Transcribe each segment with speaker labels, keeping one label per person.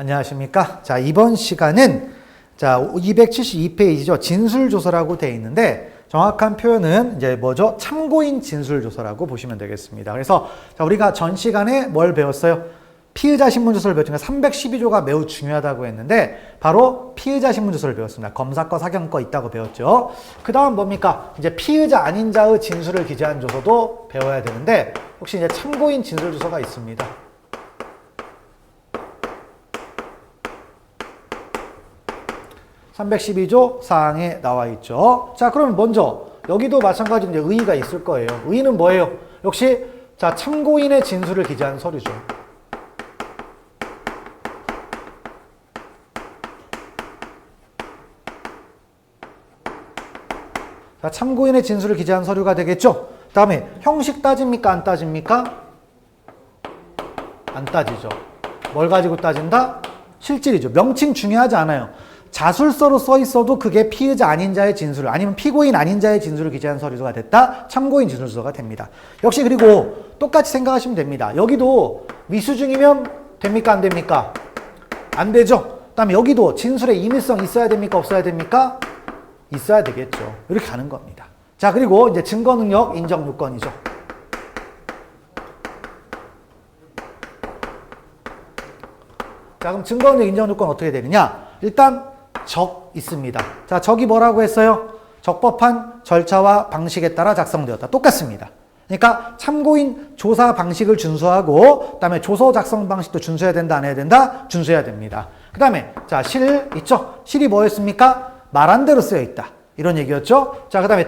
Speaker 1: 안녕하십니까. 자, 이번 시간은 자, 272페이지죠. 진술조서라고 되어 있는데 정확한 표현은 이제 뭐죠? 참고인 진술조서라고 보시면 되겠습니다. 그래서 자, 우리가 전 시간에 뭘 배웠어요? 피의자 신문조서를 배웠으니까 312조가 매우 중요하다고 했는데 바로 피의자 신문조서를 배웠습니다. 검사 거, 사경 거 있다고 배웠죠. 그 다음 뭡니까? 이제 피의자 아닌 자의 진술을 기재한 조서도 배워야 되는데 혹시 이제 참고인 진술조서가 있습니다. 312조 사항에 나와 있죠. 자, 그러면 먼저 여기도 마찬가지로 이제 의의가 있을 거예요. 의의는 뭐예요? 역시 자, 참고인의 진술을 기재한 서류죠. 자, 참고인의 진술을 기재한 서류가 되겠죠. 그 다음에 형식 따집니까? 안 따집니까? 안 따지죠. 뭘 가지고 따진다? 실질이죠. 명칭 중요하지 않아요. 자술서로 써 있어도 그게 피의자 아닌 자의 진술 아니면 피고인 아닌 자의 진술을 기재한 서류가 됐다. 참고인 진술서가 됩니다. 역시 그리고 똑같이 생각하시면 됩니다. 여기도 미수중이면 됩니까? 안 됩니까? 안 되죠. 그 다음에 여기도 진술의 임의성 있어야 됩니까? 없어야 됩니까? 있어야 되겠죠. 이렇게 가는 겁니다. 자, 그리고 이제 증거능력 인정 요건이죠. 자, 그럼 증거능력 인정 요건 어떻게 되느냐? 일단 적 있습니다. 자, 적이 뭐라고 했어요? 적법한 절차와 방식에 따라 작성되었다. 똑같습니다. 그러니까 참고인 조사 방식을 준수하고 그다음에 조서 작성 방식도 준수해야 된다, 안 해야 된다? 준수해야 됩니다. 그다음에 자, 실 있죠? 실이 뭐였습니까? 말한 대로 쓰여 있다. 이런 얘기였죠? 자, 그다음에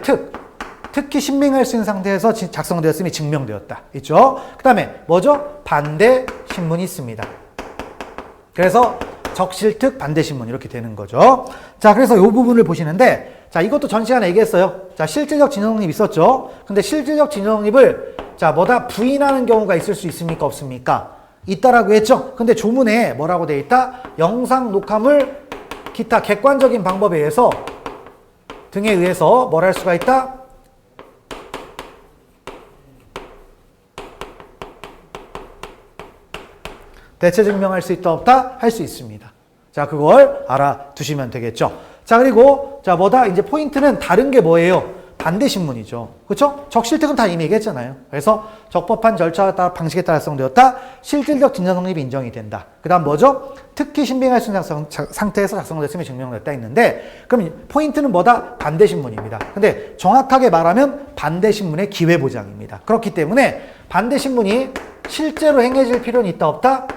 Speaker 1: 특히 신빙할 수 있는 상태에서 작성되었음이 증명되었다. 있죠? 그다음에 뭐죠? 반대 신문이 있습니다. 그래서 적실특 반대신문 이렇게 되는 거죠. 자, 그래서 이 부분을 보시는데 자, 이것도 전 시간에 얘기했어요. 자, 실질적 진정성립 있었죠. 근데 실질적 진정성립을 자, 뭐다 부인하는 경우가 있을 수 있습니까? 없습니까? 있다라고 했죠. 근데 조문에 뭐라고 되어 있다? 영상 녹화물 기타 객관적인 방법에 의해서 등에 의해서 뭘 할 수가 있다? 대체 증명할 수 있다 없다? 할 수 있습니다. 자, 그걸 알아두시면 되겠죠. 자, 그리고 자, 뭐다? 이제 포인트는 다른 게 뭐예요? 반대 신문이죠. 그렇죠? 적실특은 다 이미 얘기했잖아요. 그래서 적법한 절차와 따라 방식에 따라 작성되었다. 실질적 진정 성립이 인정이 된다. 그다음 뭐죠? 특히 신빙할 수 있는 상태에서 작성됐음이 증명됐다 있는데 그럼 포인트는 뭐다? 반대 신문입니다. 근데 정확하게 말하면 반대 신문의 기회 보장입니다. 그렇기 때문에 반대 신문이 실제로 행해질 필요는 있다 없다?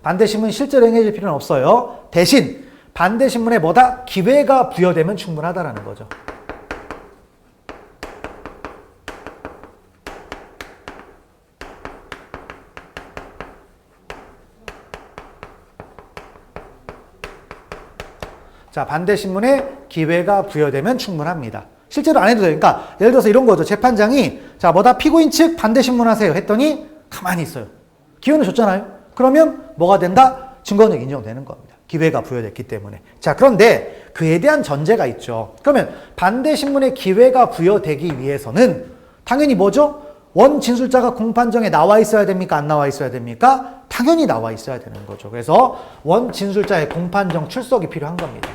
Speaker 1: 반대신문이 실제로 행해질 필요는 없어요. 대신 반대신문에 뭐다? 기회가 부여되면 충분하다라는 거죠. 자, 반대신문에 기회가 부여되면 충분합니다. 실제로 안 해도 돼요. 그러니까 예를 들어서 이런 거죠. 재판장이 자, 뭐다? 피고인 측 반대신문 하세요 했더니 가만히 있어요. 기회는 줬잖아요. 그러면 뭐가 된다? 증거능력 인정되는 겁니다. 기회가 부여됐기 때문에. 자, 그런데 그에 대한 전제가 있죠. 그러면 반대 신문에 기회가 부여되기 위해서는 당연히 뭐죠? 원 진술자가 공판정에 나와 있어야 됩니까? 안 나와 있어야 됩니까? 당연히 나와 있어야 되는 거죠. 그래서 원 진술자의 공판정 출석이 필요한 겁니다.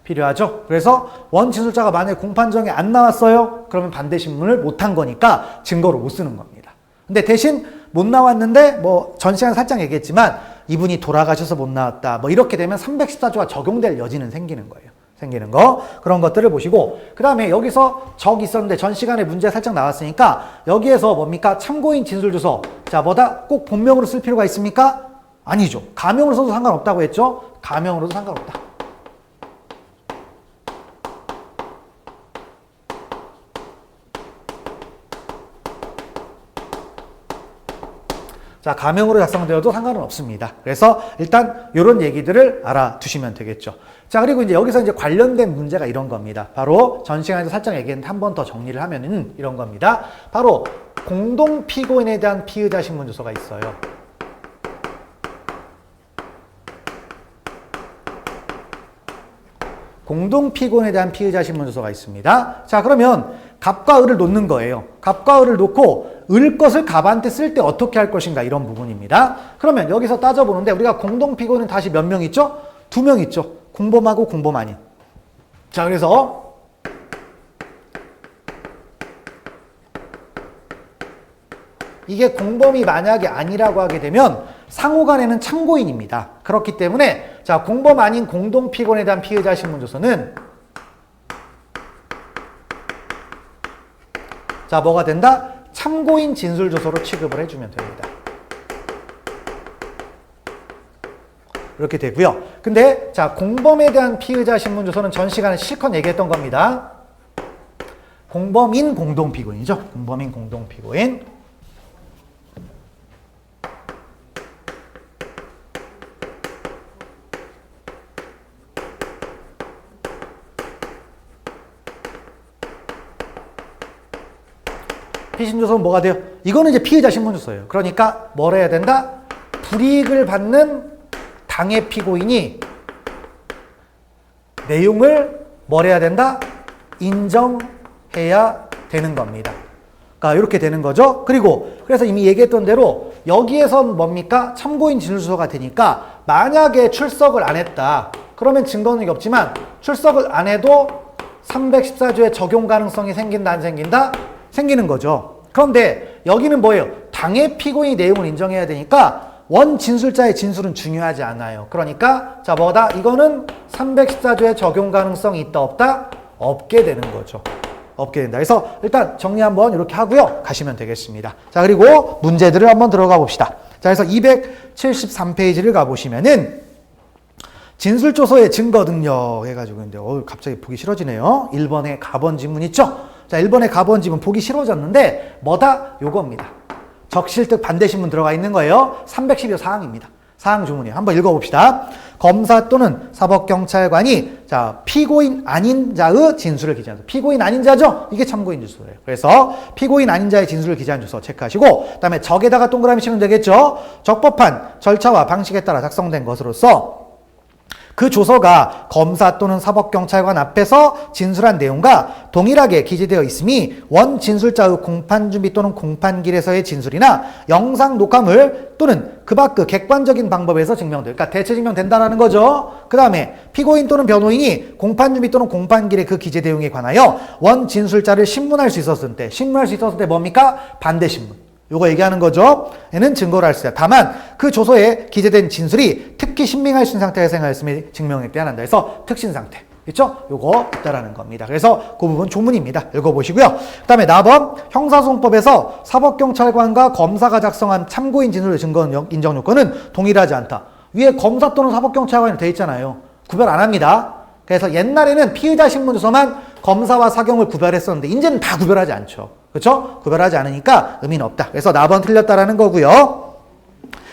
Speaker 1: 필요하죠. 그래서 원 진술자가 만약에 공판정에 안 나왔어요. 그러면 반대 신문을 못한 거니까 증거로 못 쓰는 겁니다. 근데 대신 못 나왔는데 뭐 전 시간에 살짝 얘기했지만 이분이 돌아가셔서 못 나왔다. 뭐 이렇게 되면 314조가 적용될 여지는 생기는 거예요. 생기는 거. 그런 것들을 보시고 그 다음에 여기서 적 있었는데 전 시간에 문제 살짝 나왔으니까 여기에서 뭡니까? 참고인 진술조서. 자, 뭐다? 꼭 본명으로 쓸 필요가 있습니까? 아니죠. 가명으로 써도 상관없다고 했죠. 가명으로도 상관없다. 자, 가명으로 작성되어도 상관은 없습니다. 그래서 일단 이런 얘기들을 알아두시면 되겠죠. 자, 그리고 이제 여기서 이제 관련된 문제가 이런 겁니다. 바로 전 시간에도 살짝 얘기했는데 한 번 더 정리를 하면은 이런 겁니다. 바로 공동 피고인에 대한 피의자 신문조서가 있어요. 공동 피고인에 대한 피의자 신문조서가 있습니다. 자, 그러면 갑과 을을 놓는 거예요. 갑과 을을 놓고 을 것을 갑한테 쓸 때 어떻게 할 것인가 이런 부분입니다. 그러면 여기서 따져보는데 우리가 공동 피고인은 다시 몇 명 있죠? 2명 있죠. 공범하고 공범 아닌. 자, 그래서 이게 공범이 만약에 아니라고 하게 되면 상호간에는 참고인입니다. 그렇기 때문에 자, 공범 아닌 공동 피고인에 대한 피의자 신문조서는 자, 뭐가 된다? 참고인 진술조서로 취급을 해주면 됩니다. 이렇게 되고요. 근데 자, 공범에 대한 피의자 신문조서는 전 시간에 실컷 얘기했던 겁니다. 공범인 공동 피고인이죠. 공범인 공동 피고인. 피신조서는 뭐가 돼요? 이거는 이제 피의자 신문조서예요. 그러니까 뭘 해야 된다? 불이익을 받는 당해 피고인이 내용을 뭘 해야 된다? 인정해야 되는 겁니다. 그러니까 이렇게 되는 거죠. 그리고 그래서 이미 얘기했던 대로 여기에선 뭡니까? 참고인 진술서가 되니까 만약에 출석을 안 했다. 그러면 증거능력이 없지만 출석을 안 해도 314조의 적용 가능성이 생긴다 안 생긴다? 생기는 거죠. 그런데 여기는 뭐예요? 당해 피고인이 내용을 인정해야 되니까 원 진술자의 진술은 중요하지 않아요. 그러니까 자, 뭐다? 이거는 314조의 적용 가능성이 있다 없다? 없게 되는 거죠. 없게 된다. 그래서 일단 정리 한번 이렇게 하고요. 가시면 되겠습니다. 자, 그리고 문제들을 한번 들어가 봅시다. 자, 그래서 273페이지를 가보시면은 진술조서의 증거 능력 해가지고 있는데 갑자기 보기 싫어지네요. 1번에 가번 지문 있죠? 자, 1번에 가번 지문 보기 싫어졌는데 뭐다? 요겁니다. 적실득 반대신문 들어가 있는 거예요. 312호 사항입니다. 사항 주문이에요. 한번 읽어봅시다. 검사 또는 사법경찰관이 자, 피고인 아닌 자의 진술을 기재한 주소. 피고인 아닌 자죠? 이게 참고인 주소예요. 그래서 피고인 아닌 자의 진술을 기재한 주소 체크하시고 그다음에 적에다가 동그라미 치면 되겠죠? 적법한 절차와 방식에 따라 작성된 것으로서 그 조서가 검사 또는 사법경찰관 앞에서 진술한 내용과 동일하게 기재되어 있음이 원 진술자의 공판준비 또는 공판길에서의 진술이나 영상 녹화물 또는 그 밖의 객관적인 방법에서 증명돼요. 그러니까 대체 증명된다라는 거죠. 그 다음에 피고인 또는 변호인이 공판준비 또는 공판길의 그 기재 내용에 관하여 원 진술자를 신문할 수 있었을 때 뭡니까? 반대신문. 요거 얘기하는 거죠. 얘는 증거를 할 수 있다. 다만 그 조서에 기재된 진술이 특히 신빙할 수 있는 상태에서 생각했음에 증명에 대한한다. 그래서 특신 상태. 있죠? 요거 있다라는 겁니다. 그래서 그 부분 조문입니다. 읽어보시고요. 그 다음에 나번 형사소송법에서 사법경찰관과 검사가 작성한 참고인 진술의 증거 인정 요건은 동일하지 않다. 위에 검사 또는 사법경찰관이 돼 있잖아요. 구별 안 합니다. 그래서 옛날에는 피의자 신문조서만 검사와 사경을 구별했었는데 이제는 다 구별하지 않죠. 그렇죠? 구별하지 않으니까 의미는 없다. 그래서 나번 틀렸다라는 거고요.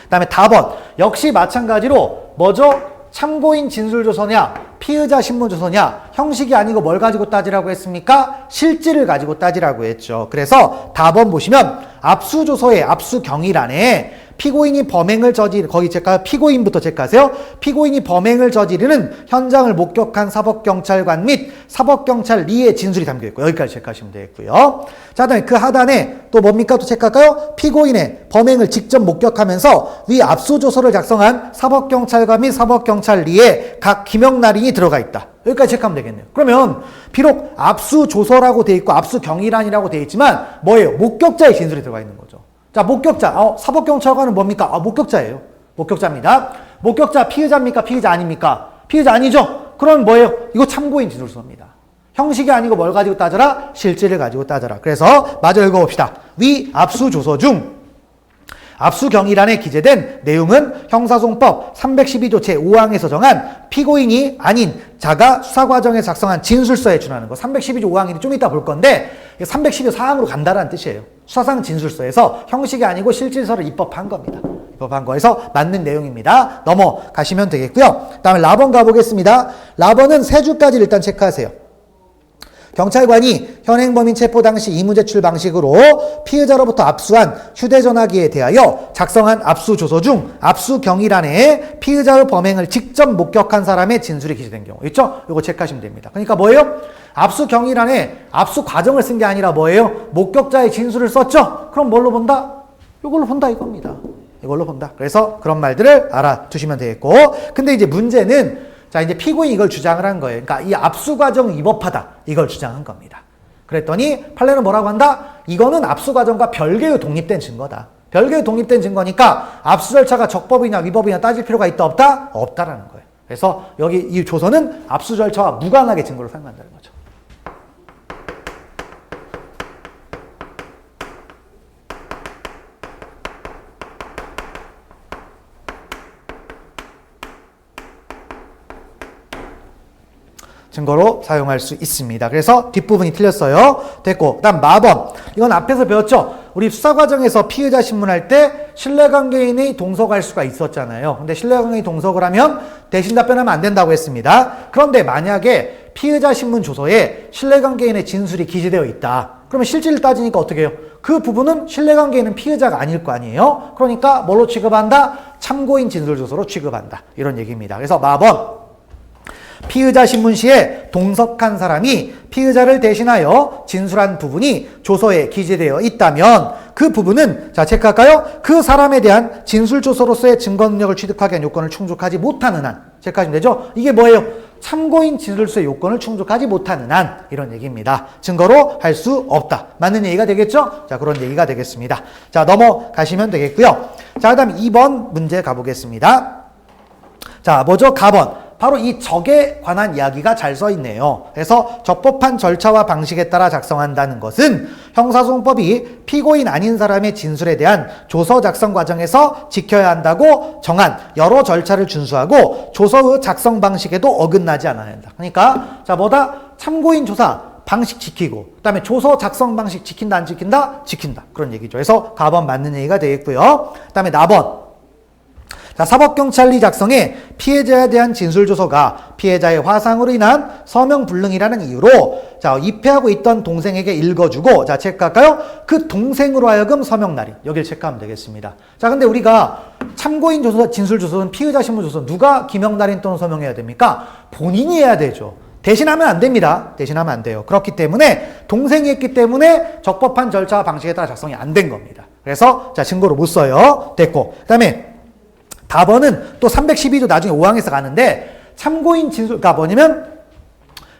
Speaker 1: 그다음에 다번 역시 마찬가지로 뭐죠? 참고인 진술조서냐 피의자 신문조서냐 형식이 아니고 뭘 가지고 따지라고 했습니까? 실질을 가지고 따지라고 했죠. 그래서 다번 보시면 압수조서의 압수경위란에 피고인이 범행을 거기 피고인부터 체크하세요. 피고인이 범행을 저지르는 현장을 목격한 사법경찰관 및 사법경찰리의 진술이 담겨있고 여기까지 체크하시면 되겠고요. 자, 다음에 그 하단에 또 뭡니까? 또 체크할까요? 피고인의 범행을 직접 목격하면서 위 압수조서를 작성한 사법경찰관 및 사법경찰리의 각 기명날인이 들어가 있다. 여기까지 체크하면 되겠네요. 그러면 비록 압수조서라고 돼 있고 압수경위란이라고 돼 있지만 뭐예요? 목격자의 진술이 들어가 있는 거죠. 자, 목격자. 사법경찰관은 뭡니까? 목격자예요. 목격자입니다. 목격자 피의자입니까? 피의자 아닙니까? 피의자 아니죠? 그럼 뭐예요? 이거 참고인 진술서입니다. 형식이 아니고 뭘 가지고 따져라? 실질을 가지고 따져라. 그래서 마저 읽어봅시다. 위 압수조서 중 압수경위란에 기재된 내용은 형사소송법 312조 제5항에서 정한 피고인이 아닌 자가 수사과정에 작성한 진술서에 준하는 거. 312조 5항이 좀 이따 볼 건데 312조 4항으로 간다라는 뜻이에요. 수사상 진술서에서 형식이 아니고 실질서를 입법한 겁니다. 입법한 거에서 맞는 내용입니다. 넘어가시면 되겠고요. 다음에 라번 가보겠습니다. 라번은 세 줄까지 일단 체크하세요. 경찰관이 현행범인 체포 당시 이무제출 방식으로 피의자로부터 압수한 휴대전화기에 대하여 작성한 압수조서 중 압수 경위란에 피의자의 범행을 직접 목격한 사람의 진술이 기재된 경우 있죠? 이거 체크하시면 됩니다. 그러니까 뭐예요? 압수 경위란에 압수 과정을 쓴 게 아니라 뭐예요? 목격자의 진술을 썼죠? 그럼 뭘로 본다? 이걸로 본다 이겁니다. 이걸로 본다. 그래서 그런 말들을 알아두시면 되겠고, 근데 이제 문제는 자, 이제 피고인이 이걸 주장을 한 거예요. 그러니까 이 압수 과정이 위법하다. 이걸 주장한 겁니다. 그랬더니 판례는 뭐라고 한다? 이거는 압수 과정과 별개의 독립된 증거다. 별개의 독립된 증거니까 압수 절차가 적법이냐 위법이냐 따질 필요가 있다 없다? 없다라는 거예요. 그래서 여기 이 조서는 압수 절차와 무관하게 증거를 사용한다는 거죠. 증거로 사용할 수 있습니다. 그래서 뒷부분이 틀렸어요. 됐고, 그다음 마번. 이건 앞에서 배웠죠? 우리 수사 과정에서 피의자 신문할 때 신뢰관계인이 동석할 수가 있었잖아요. 근데 신뢰관계인이 동석을 하면 대신 답변하면 안 된다고 했습니다. 그런데 만약에 피의자 신문 조서에 신뢰관계인의 진술이 기재되어 있다. 그러면 실질을 따지니까 어떻게 해요? 그 부분은 신뢰관계인은 피의자가 아닐 거 아니에요? 그러니까 뭘로 취급한다? 참고인 진술 조서로 취급한다. 이런 얘기입니다. 그래서 마번. 피의자 신문 시에 동석한 사람이 피의자를 대신하여 진술한 부분이 조서에 기재되어 있다면 그 부분은 자 체크할까요? 그 사람에 대한 진술 조서로서의 증거 능력을 취득하기 위한 요건을 충족하지 못하는 한 체크하시면 되죠? 이게 뭐예요? 참고인 진술서의 요건을 충족하지 못하는 한 이런 얘기입니다. 증거로 할 수 없다. 맞는 얘기가 되겠죠? 자 그런 얘기가 되겠습니다. 자 넘어가시면 되겠고요. 자 그다음 2번 문제 가보겠습니다. 자 뭐죠? 가번. 바로 이 적에 관한 이야기가 잘 써 있네요. 그래서 적법한 절차와 방식에 따라 작성한다는 것은 형사소송법이 피고인 아닌 사람의 진술에 대한 조서 작성 과정에서 지켜야 한다고 정한 여러 절차를 준수하고 조서의 작성 방식에도 어긋나지 않아야 한다. 그러니까 자 뭐다? 참고인 조사 방식 지키고 그다음에 조서 작성 방식 지킨다 안 지킨다? 지킨다. 그런 얘기죠. 그래서 가번 맞는 얘기가 되겠고요. 그다음에 나번. 자, 사법경찰리 작성에 피해자에 대한 진술조서가 피해자의 화상으로 인한 서명불능이라는 이유로 자, 입회하고 있던 동생에게 읽어주고 자, 체크할까요? 그 동생으로 하여금 서명날인. 여기를 체크하면 되겠습니다. 자, 근데 우리가 참고인 조서, 진술조서는 피의자 신문조서 누가 기명날인 또는 서명해야 됩니까? 본인이 해야 되죠. 대신하면 안 됩니다. 대신하면 안 돼요. 그렇기 때문에 동생이 했기 때문에 적법한 절차와 방식에 따라 작성이 안 된 겁니다. 그래서 자, 증거로 못 써요. 됐고. 그 다음에 4번은 또 312조 나중에 5항에서 가는데 참고인 진술가 뭐냐면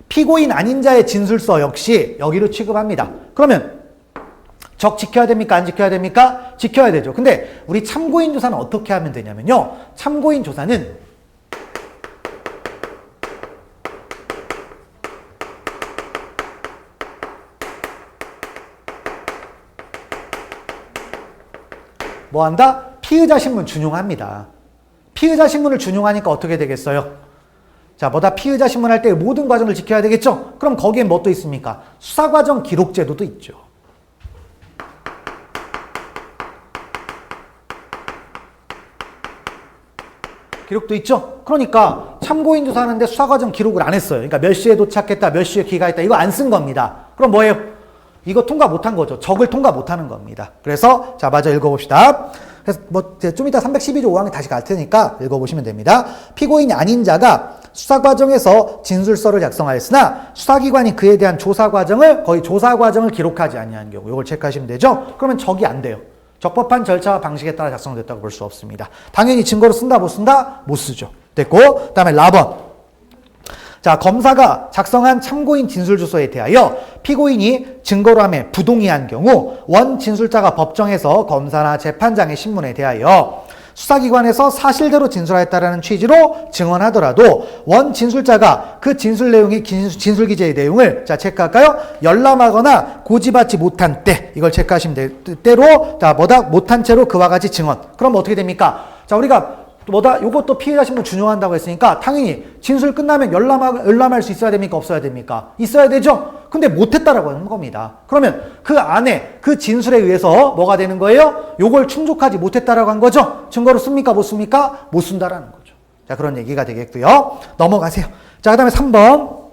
Speaker 1: 피고인 아닌 자의 진술서 역시 여기로 취급합니다. 그러면 적 지켜야 됩니까? 안 지켜야 됩니까? 지켜야 되죠. 근데 우리 참고인 조사는 어떻게 하면 되냐면요. 참고인 조사는 뭐 한다? 피의자 신문 준용합니다. 피의자 신문을 준용하니까 어떻게 되겠어요? 자, 뭐다 피의자 신문 할 때 모든 과정을 지켜야 되겠죠? 그럼 거기에 뭐 또 있습니까? 수사과정 기록제도도 있죠. 기록도 있죠? 그러니까 참고인 조사하는데 수사과정 기록을 안 했어요. 그러니까 몇 시에 도착했다, 몇 시에 귀가했다 이거 안 쓴 겁니다. 그럼 뭐예요? 이거 통과 못한 거죠. 적을 통과 못하는 겁니다. 그래서 자, 마저 읽어봅시다. 그래서 뭐 좀 이따 312조 5항에 다시 갈 테니까 읽어보시면 됩니다. 피고인이 아닌 자가 수사 과정에서 진술서를 작성하였으나 수사기관이 그에 대한 조사 과정을 거의 조사 과정을 기록하지 아니한 경우 이걸 체크하시면 되죠. 그러면 적이 안 돼요. 적법한 절차와 방식에 따라 작성됐다고 볼 수 없습니다. 당연히 증거로 쓴다 못 쓴다? 못 쓰죠. 됐고 그다음에 라번. 자, 검사가 작성한 참고인 진술조서에 대하여 피고인이 증거로 함에 부동의한 경우 원 진술자가 법정에서 검사나 재판장의 신문에 대하여 수사기관에서 사실대로 진술하였다라는 취지로 증언하더라도 원 진술자가 그 진술 내용의 진술 기재의 내용을 자 체크할까요? 열람하거나 고지받지 못한 때 이걸 체크하시면 돼요. 때로 자 뭐다 못한 채로 그와 같이 증언. 그럼 어떻게 됩니까? 자 우리가 뭐다 요것도 피해자 신문 준용한다고 했으니까 당연히 진술 끝나면 열람할 수 있어야 됩니까? 없어야 됩니까? 있어야 되죠? 근데 못했다라고 하는 겁니다. 그러면 그 안에 그 진술에 의해서 뭐가 되는 거예요? 요걸 충족하지 못했다라고 한 거죠? 증거로 씁니까? 못 씁니까? 못 쓴다라는 거죠. 자, 그런 얘기가 되겠고요. 넘어가세요. 자, 그 다음에 3번.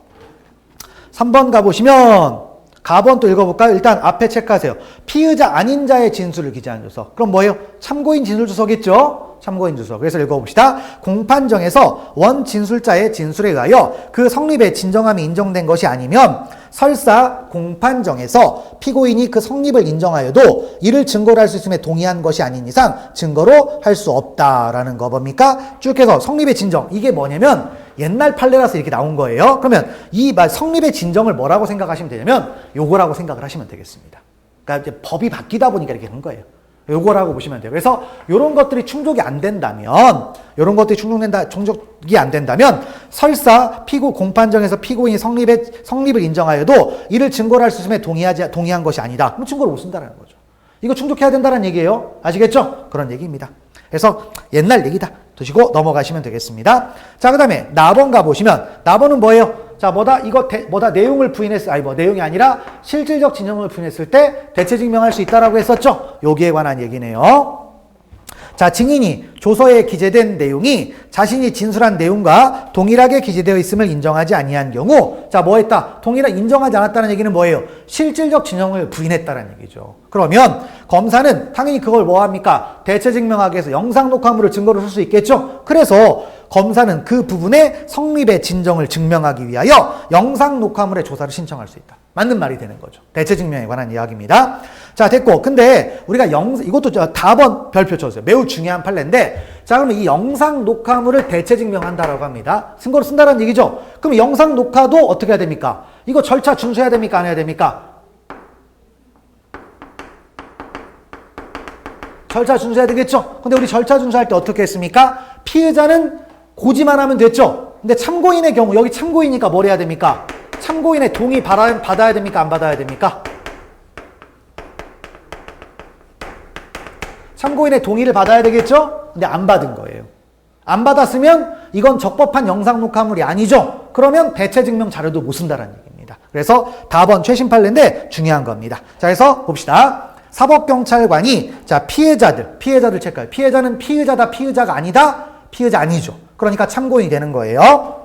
Speaker 1: 3번 가보시면 가번 또 읽어볼까요? 일단 앞에 체크하세요. 피의자 아닌 자의 진술을 기재한 주석. 그럼 뭐예요? 참고인 진술 주석이겠죠? 참고인 주석. 그래서 읽어봅시다. 공판정에서 원 진술자의 진술에 의하여 그 성립의 진정함이 인정된 것이 아니면 설사 공판정에서 피고인이 그 성립을 인정하여도 이를 증거로 할 수 있음에 동의한 것이 아닌 이상 증거로 할 수 없다라는 거 뭡니까? 쭉 해서 성립의 진정. 이게 뭐냐면 옛날 판례라서 이렇게 나온 거예요. 그러면 이 성립의 진정을 뭐라고 생각하시면 되냐면 요거라고 생각을 하시면 되겠습니다. 그러니까 이제 법이 바뀌다 보니까 이렇게 한 거예요. 요거라고 보시면 돼요. 그래서 요런 것들이 충족이 안 된다면, 요런 것들이 충족이 안 된다면, 설사 공판정에서 피고인이 성립을 인정하여도 이를 증거로 할 수 있음에 동의한 것이 아니다. 그럼 증거를 못 쓴다는 거죠. 이거 충족해야 된다는 얘기예요. 아시겠죠? 그런 얘기입니다. 그래서 옛날 얘기다 두시고 넘어가시면 되겠습니다. 자, 그 다음에 나번 가보시면, 나번은 뭐예요? 자, 내용을 내용이 아니라 실질적 진정을 부인했을 때 대체 증명할 수 있다라고 했었죠? 여기에 관한 얘기네요. 자, 증인이 조서에 기재된 내용이 자신이 진술한 내용과 동일하게 기재되어 있음을 인정하지 아니한 경우, 자, 뭐 했다? 인정하지 않았다는 얘기는 뭐예요? 실질적 진정을 부인했다는 얘기죠. 그러면 검사는 당연히 그걸 뭐 합니까? 대체 증명하기 위해서 영상 녹화물을 증거로 쓸 수 있겠죠? 그래서 검사는 그 부분의 성립의 진정을 증명하기 위하여 영상 녹화물의 조사를 신청할 수 있다. 맞는 말이 되는 거죠. 대체 증명에 관한 이야기입니다. 자, 됐고. 근데 우리가 이것도 다번 별표 쳐주세요. 매우 중요한 판례인데, 자, 그러면 이 영상 녹화물을 대체 증명한다라고 합니다. 증거로 쓴다는 얘기죠. 그럼 영상 녹화도 어떻게 해야 됩니까? 이거 절차 준수해야 됩니까? 안 해야 됩니까? 절차 준수해야 되겠죠? 근데 우리 절차 준수할 때 어떻게 했습니까? 피의자는 고지만 하면 됐죠? 근데 참고인의 경우, 여기 참고인이니까 뭘 해야 됩니까? 참고인의 동의 받아야 됩니까? 안 받아야 됩니까? 참고인의 동의를 받아야 되겠죠? 근데 안 받은 거예요. 안 받았으면 이건 적법한 영상 녹화물이 아니죠? 그러면 대체 증명 자료도 못 쓴다는 얘기입니다. 그래서 다번 최신 판례인데 중요한 겁니다. 자, 그래서 봅시다. 사법경찰관이 자, 피해자들 체크해요. 피해자는 피의자다, 피의자가 아니다? 피의자 아니죠. 그러니까 참고인이 되는 거예요.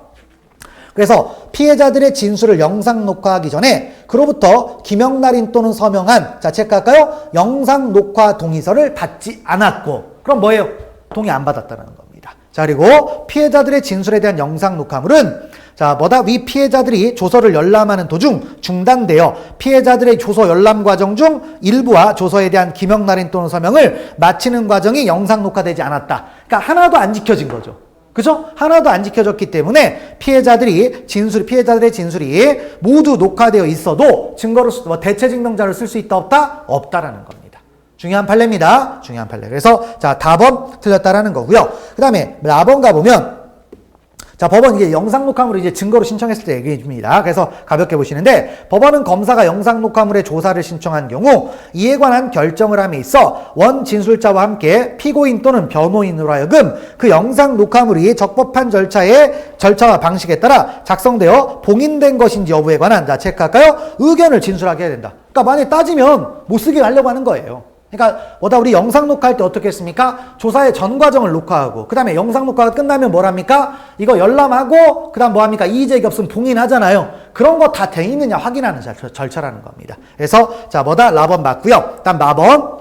Speaker 1: 그래서 피해자들의 진술을 영상 녹화하기 전에 그로부터 기명날인 또는 서명한, 자, 체크할까요? 영상 녹화 동의서를 받지 않았고, 그럼 뭐예요? 동의 안 받았다는 겁니다. 자, 그리고 피해자들의 진술에 대한 영상 녹화물은 자, 위 피해자들이 조서를 열람하는 도중 중단되어 피해자들의 조서 열람 과정 중 일부와 조서에 대한 기명날인 또는 서명을 마치는 과정이 영상 녹화되지 않았다. 그러니까 하나도 안 지켜진 거죠. 그죠? 하나도 안 지켜졌기 때문에 피해자들의 진술이 모두 녹화되어 있어도 증거로 대체 증명자를 쓸 수 있다 없다? 없다라는 겁니다. 중요한 판례입니다. 중요한 판례. 그래서 자, 다번 틀렸다라는 거고요. 그다음에 나번 가보면 자, 법원 이게 영상 녹화물을 이제 증거로 신청했을 때 얘기해 줍니다. 그래서 가볍게 보시는데, 법원은 검사가 영상 녹화물의 조사를 신청한 경우 이에 관한 결정을 함에 있어 원 진술자와 함께 피고인 또는 변호인으로 하여금 그 영상 녹화물이 적법한 절차와 방식에 따라 작성되어 봉인된 것인지 여부에 관한, 자, 체크할까요? 의견을 진술하게 해야 된다. 그러니까 만약에 따지면 못 쓰게 하려고 하는 거예요. 그러니까 우리 영상 녹화할 때 어떻게 했습니까? 조사의 전 과정을 녹화하고 그 다음에 영상 녹화가 끝나면 뭘 합니까? 이거 열람하고 그 다음 뭐 합니까? 이의제기 없으면 봉인하잖아요. 그런 거 다 돼 있느냐 확인하는 절차라는 겁니다. 그래서 자, 라번 맞고요. 다음 마번.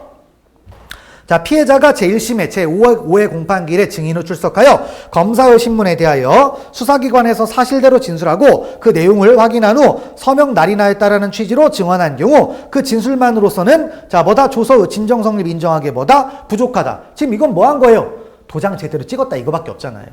Speaker 1: 자, 피해자가 제1심의 제5회 공판기일에 증인으로 출석하여 검사의 신문에 대하여 수사기관에서 사실대로 진술하고 그 내용을 확인한 후 서명 날인하였다라는 취지로 증언한 경우 그 진술만으로서는 자, 조서의 진정성립 인정하기에 부족하다. 지금 이건 뭐 한 거예요? 도장 제대로 찍었다 이거밖에 없잖아요.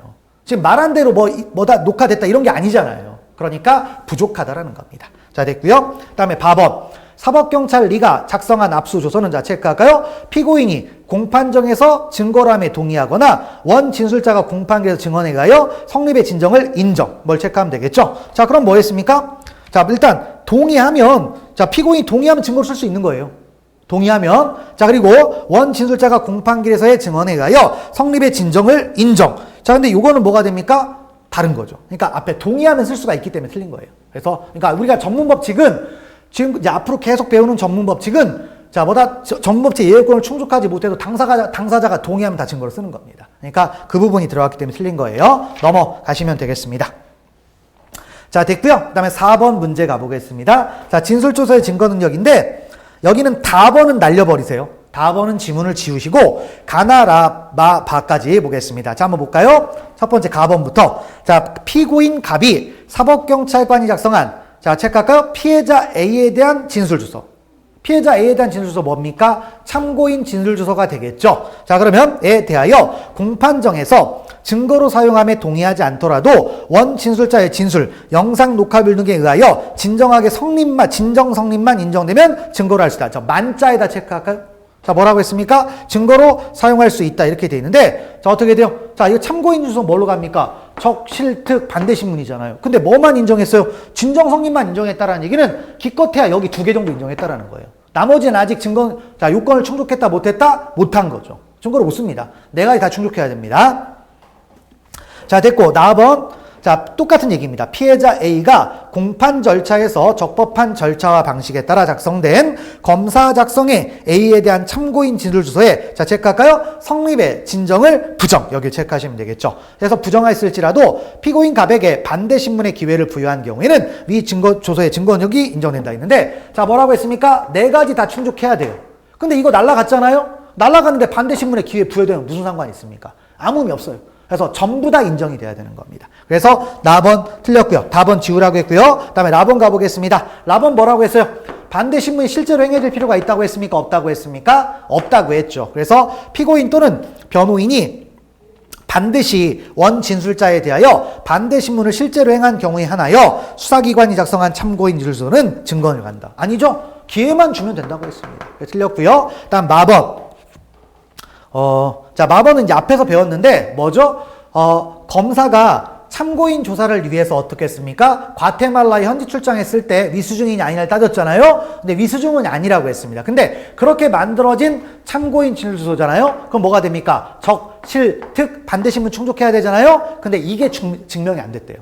Speaker 1: 지금 말한 대로 녹화됐다 이런 게 아니잖아요. 그러니까 부족하다라는 겁니다. 자, 됐고요. 그다음에 바법. 사법경찰리가 작성한 압수조서는 자, 체크할까요? 피고인이 공판정에서 증거람에 동의하거나 원 진술자가 공판기에서 증언에 의하여 성립의 진정을 인정. 뭘 체크하면 되겠죠? 자, 그럼 뭐 했습니까? 자, 일단 동의하면, 자, 피고인이 동의하면 증거를 쓸 수 있는 거예요. 동의하면. 자, 그리고 원 진술자가 공판기에서의 증언에 의하여 성립의 진정을 인정. 자, 근데 요거는 뭐가 됩니까? 다른 거죠. 그러니까 앞에 동의하면 쓸 수가 있기 때문에 틀린 거예요. 그래서 그러니까 우리가 전문법칙은 지금 이제 앞으로 계속 배우는 전문법칙은 자, 전문법칙 예외권을 충족하지 못해도 당사자가 동의하면 다 증거를 쓰는 겁니다. 그러니까 그 부분이 들어갔기 때문에 틀린 거예요. 넘어가시면 되겠습니다. 자, 됐고요. 그 다음에 4번 문제 가보겠습니다. 자, 진술조서의 증거능력인데 여기는 다번은 날려버리세요. 다번은 지문을 지우시고 가나, 라, 마, 바까지 보겠습니다. 자, 한번 볼까요? 첫 번째 가번부터. 자, 피고인 갑이 사법경찰관이 작성한, 자, 체크할까요? 피해자 A에 대한 진술주소. 피해자 A에 대한 진술주소 뭡니까? 참고인 진술주소가 되겠죠. 자, 그러면 에 대하여 공판정에서 증거로 사용함에 동의하지 않더라도 원 진술자의 진술, 영상 녹화물 등에 의하여 진정 성립만 인정되면 증거로 할 수 있다. 저 만자에다 체크할까요? 자, 뭐라고 했습니까? 증거로 사용할 수 있다. 이렇게 돼 있는데, 자, 어떻게 돼요? 자, 이거 참고인 주소 뭘로 갑니까? 적, 실, 특, 반대신문이잖아요. 근데 뭐만 인정했어요? 진정 성립만 인정했다라는 얘기는 기껏해야 여기 2개 정도 인정했다라는 거예요. 나머지는 아직 자, 요건을 충족했다, 못했다? 못한 거죠. 증거를 못 씁니다. 네 가지 다 충족해야 됩니다. 자, 됐고, 다음. 자, 똑같은 얘기입니다. 피해자 A가 공판 절차에서 적법한 절차와 방식에 따라 작성된 검사 작성의 A에 대한 참고인 진술주소에, 자, 체크할까요? 성립의 진정을 부정. 여기 체크하시면 되겠죠. 그래서 부정했을지라도 피고인 갑에게 반대 신문의 기회를 부여한 경우에는 위 증거조서의 증거력이 인정된다 했는데, 자, 뭐라고 했습니까? 네 가지 다 충족해야 돼요. 근데 이거 날라갔잖아요? 날라갔는데 반대 신문의 기회 부여되면 무슨 상관이 있습니까? 아무 의미 없어요. 그래서 전부 다 인정이 돼야 되는 겁니다. 그래서 라번 틀렸고요. 답은 지우라고 했고요. 그 다음에 라번 가보겠습니다. 라번 뭐라고 했어요? 반대 신문이 실제로 행해질 필요가 있다고 했습니까? 없다고 했습니까? 없다고 했죠. 그래서 피고인 또는 변호인이 반드시 원 진술자에 대하여 반대 신문을 실제로 행한 경우에 한하여 수사기관이 작성한 참고인 진술서는 증거를 간다. 아니죠? 기회만 주면 된다고 했습니다. 틀렸고요. 다음 마번. 자, 마번은 이제 앞에서 배웠는데, 뭐죠? 검사가 참고인 조사를 위해서 어떻게 했습니까? 과테말라에 현지 출장했을 때 위수증이냐 아니냐를 따졌잖아요? 근데 위수증은 아니라고 했습니다. 근데 그렇게 만들어진 참고인 진술주소잖아요? 그럼 뭐가 됩니까? 적, 실, 특, 반대신문 충족해야 되잖아요? 근데 이게 증명이 안 됐대요.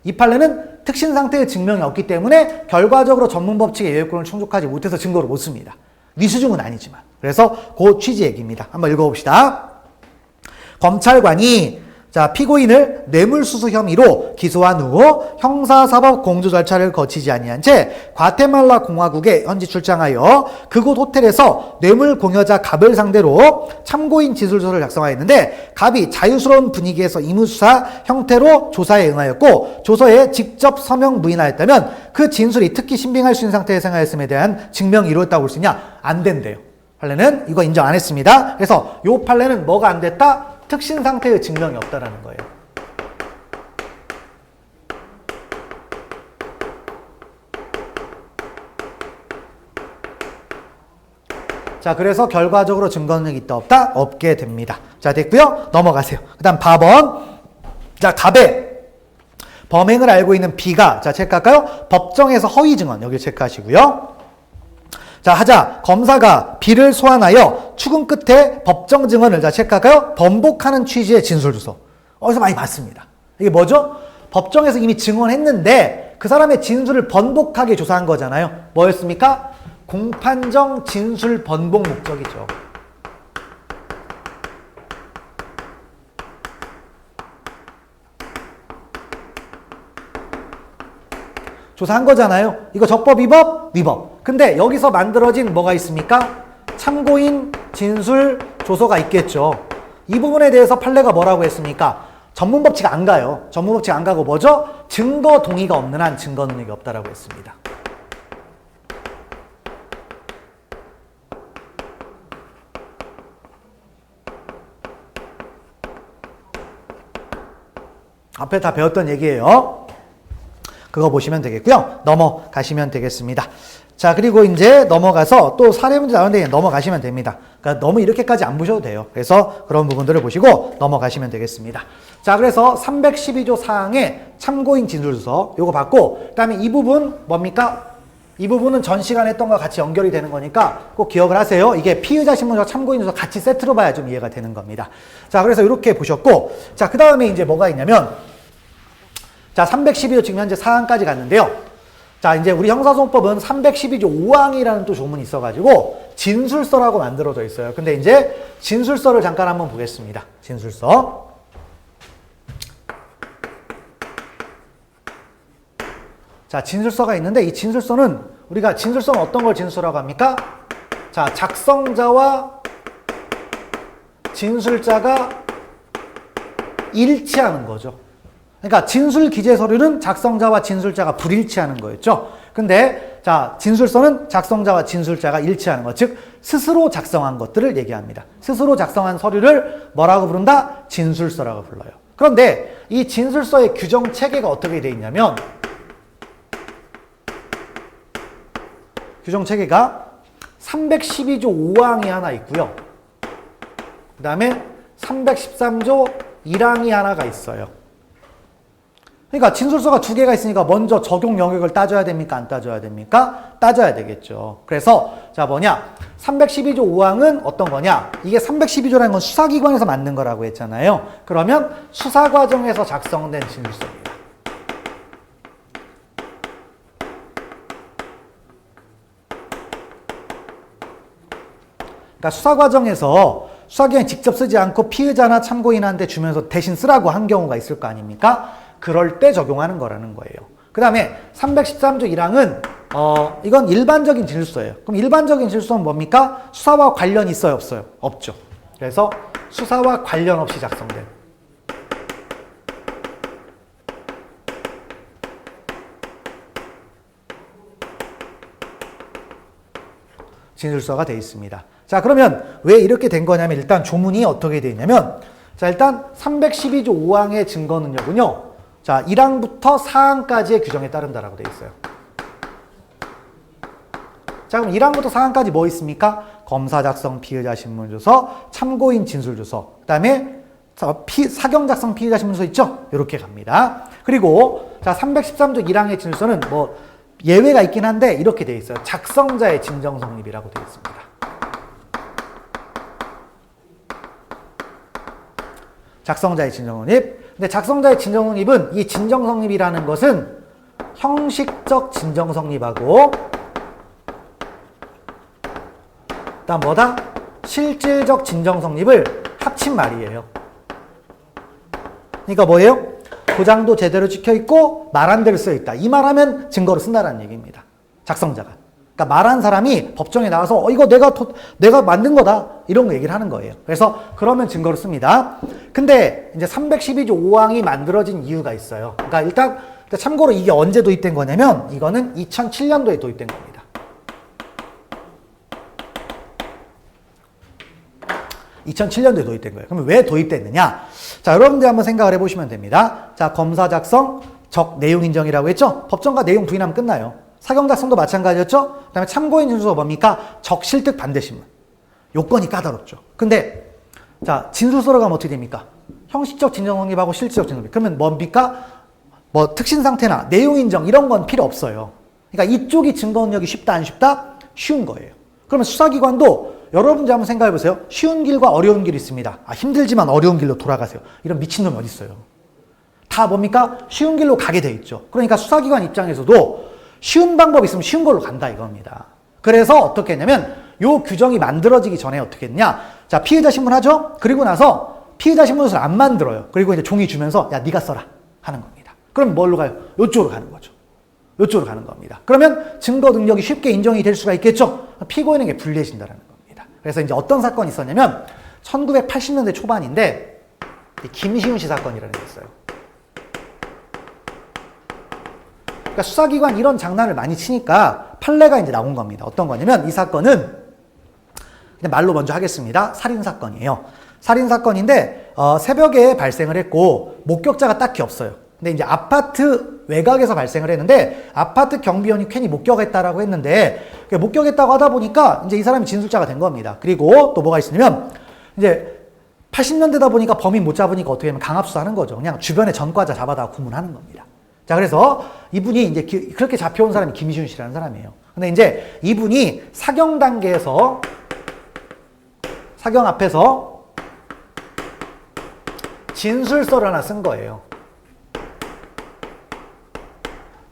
Speaker 1: 이 판례는 특신 상태의 증명이 없기 때문에 결과적으로 전문법칙의 예외권을 충족하지 못해서 증거를 못 씁니다. 위수증은 아니지만. 그래서 그 취지 얘기입니다. 한번 읽어봅시다. 검찰관이, 자, 피고인을 뇌물수수 혐의로 기소한 후 형사사법 공조 절차를 거치지 아니한 채 과테말라 공화국에 현지 출장하여 그곳 호텔에서 뇌물 공여자 갑을 상대로 참고인 진술서를 작성하였는데, 갑이 자유스러운 분위기에서 임의수사 형태로 조사에 응하였고 조서에 직접 서명 부인하였다면 그 진술이 특히 신빙할 수 있는 상태에 생하였음에 대한 증명이 이루어졌다고 볼 수 있냐? 안 된대요. 판례는 이거 인정 안 했습니다. 그래서 요 판례는 뭐가 안 됐다? 특신 상태의 증명이 없다라는 거예요. 자, 그래서 결과적으로 증거능력이 있다 없다? 없게 됩니다. 자, 됐고요. 넘어가세요. 그 다음 4번. 자, 갑의 범행을 알고 있는 B가, 자, 체크할까요? 법정에서 허위 증언, 여기 체크하시고요. 자, 하자. 검사가 B를 소환하여 추궁 끝에 법정 증언을, 자, 체크할까요? 번복하는 취지의 진술주소. 어디서 많이 봤습니다. 이게 뭐죠? 법정에서 이미 증언했는데 그 사람의 진술을 번복하게 조사한 거잖아요. 뭐였습니까? 공판정 진술 번복 목적이죠. 조사한 거잖아요. 이거 적법 위법? 위법. 근데 여기서 만들어진 뭐가 있습니까? 참고인 진술 조서가 있겠죠. 이 부분에 대해서 판례가 뭐라고 했습니까? 전문법칙 안 가요. 전문법칙 안 가고 뭐죠? 증거 동의가 없는 한 증거 능력이 없다라고 했습니다. 앞에 다 배웠던 얘기예요. 그거 보시면 되겠고요. 넘어가시면 되겠습니다. 자, 그리고 이제 넘어가서 또 사례 문제 나오는데 넘어가시면 됩니다. 그러니까 너무 이렇게까지 안 보셔도 돼요. 그래서 그런 부분들을 보시고 넘어가시면 되겠습니다. 자, 그래서 312조 사항의 참고인 진술서 요거 받고, 그다음에 이 부분 뭡니까? 이 부분은 전 시간에 했던 거와 같이 연결이 되는 거니까 꼭 기억을 하세요. 이게 피의자 신문과 참고인 진술서 같이 세트로 봐야 좀 이해가 되는 겁니다. 자, 그래서 이렇게 보셨고, 자, 그 다음에 이제 뭐가 있냐면, 자, 312조 지금 현재 4항까지 갔는데요. 자, 이제 우리 형사소송법은 312조 5항이라는 또 조문이 있어가지고 진술서라고 만들어져 있어요. 근데 이제 진술서를 잠깐 한번 보겠습니다. 진술서. 자, 진술서가 있는데 이 진술서는 우리가 진술서는 어떤 걸 진술서라고 합니까? 자, 작성자와 진술자가 일치하는 거죠. 그러니까 진술 기재 서류는 작성자와 진술자가 불일치하는 거였죠. 근데 자, 진술서는 작성자와 진술자가 일치하는 것, 즉 스스로 작성한 것들을 얘기합니다. 스스로 작성한 서류를 뭐라고 부른다? 진술서라고 불러요. 그런데 이 진술서의 규정 체계가 어떻게 되어 있냐면 규정 체계가 312조 5항이 하나 있고요. 그 다음에 313조 1항이 하나가 있어요. 그러니까 진술서가 두 개가 있으니까 먼저 적용 영역을 따져야 됩니까? 안 따져야 됩니까? 따져야 되겠죠. 그래서 자 뭐냐? 312조 5항은 어떤 거냐? 이게 312조라는 건 수사기관에서 만든 거라고 했잖아요. 그러면 수사과정에서 작성된 진술서입니다. 그러니까 수사과정에서 수사기관이 직접 쓰지 않고 피의자나 참고인한테 주면서 대신 쓰라고 한 경우가 있을 거 아닙니까? 그럴 때 적용하는 거라는 거예요. 그 다음에 313조 1항은 이건 일반적인 진술서예요. 그럼 일반적인 진술서는 뭡니까? 수사와 관련이 있어요? 없어요? 없죠. 그래서 수사와 관련 없이 작성된 진술서가 되어 있습니다. 자, 그러면 왜 이렇게 된 거냐면 일단 조문이 어떻게 되어 있냐면 자, 일단 312조 5항의 증거 능력은요. 자, 1항부터 4항까지의 규정에 따른다라고 되어 있어요. 자, 그럼 1항부터 4항까지 뭐 있습니까? 검사 작성 피의자 신문조서, 참고인 진술조서, 그 다음에 사경 작성 피의자 신문서 있죠? 이렇게 갑니다. 그리고 자, 313조 1항의 진술서는 뭐 예외가 있긴 한데 이렇게 되어 있어요. 작성자의 진정 성립이라고 되어 있습니다. 작성자의 진정 성립. 근데 작성자의 진정 성립은 이 진정 성립이라는 것은 형식적 진정 성립하고 그다음 뭐다? 실질적 진정 성립을 합친 말이에요. 그러니까 뭐예요? 도장도 제대로 찍혀 있고 말한 대로 써 있다. 이 말하면 증거로 쓴다는 얘기입니다. 작성자가. 그러니까 말한 사람이 법정에 나와서 이거 내가 만든 거다. 이런 거 얘기를 하는 거예요. 그래서 그러면 증거로 씁니다. 근데 이제 312조 5항이 만들어진 이유가 있어요. 그러니까 일단 참고로 이게 언제 도입된 거냐면 이거는 2007년도에 도입된 겁니다. 2007년도에 도입된 거예요. 그러면 왜 도입됐느냐? 자, 여러분들 한번 생각을 해보시면 됩니다. 자, 검사 작성, 적 내용 인정이라고 했죠? 법정가 내용 부인하면 끝나요. 사경 작성도 마찬가지였죠? 그 다음에 참고인 진술서가 뭡니까? 적, 실득, 반대신문. 요건이 까다롭죠. 근데 자, 진술서로 가면 어떻게 됩니까? 형식적 진정 성립하고 실질적 진정 성립. 그러면 뭡니까? 뭐 특신 상태나 내용 인정 이런 건 필요 없어요. 그러니까 이쪽이 증거 능력이 쉽다 안 쉽다? 쉬운 거예요. 그러면 수사기관도 여러분들 한번 생각해 보세요. 쉬운 길과 어려운 길이 있습니다. 아, 힘들지만 어려운 길로 돌아가세요. 이런 미친놈이 어디 있어요? 다 뭡니까? 쉬운 길로 가게 돼 있죠. 그러니까 수사기관 입장에서도 쉬운 방법이 있으면 쉬운 걸로 간다 이겁니다. 그래서 어떻게 했냐면 요 규정이 만들어지기 전에 어떻게 했냐? 자, 피의자 신문 하죠? 그리고 나서 피의자 신문서를 안 만들어요. 그리고 이제 종이 주면서 야, 네가 써라 하는 겁니다. 그럼 뭘로 가요? 요쪽으로 가는 거죠. 요쪽으로 가는 겁니다. 그러면 증거 능력이 쉽게 인정이 될 수가 있겠죠? 피고인에게 불리해진다는 겁니다. 그래서 이제 어떤 사건이 있었냐면 1980년대 초반인데 김시훈 씨 사건이라는 게 있어요. 그러니까 수사기관 이런 장난을 많이 치니까 판례가 이제 나온 겁니다. 어떤 거냐면 이 사건은 그냥 말로 먼저 하겠습니다. 살인사건이에요. 살인사건인데 새벽에 발생을 했고 목격자가 딱히 없어요. 근데 이제 아파트 외곽에서 발생을 했는데 아파트 경비원이 괜히 목격했다라고 했는데 목격했다고 하다 보니까 이제 이 사람이 진술자가 된 겁니다. 그리고 또 뭐가 있으냐면 이제 80년대다 보니까 범인 못 잡으니까 어떻게 하면 강압수사하는 거죠. 그냥 주변에 전과자 잡아다가 구문하는 겁니다. 자, 그래서 이분이 이제 그렇게 잡혀온 사람이 김시훈 씨라는 사람이에요. 근데 이제 이분이 사경 단계에서 사경 앞에서 진술서를 하나 쓴 거예요.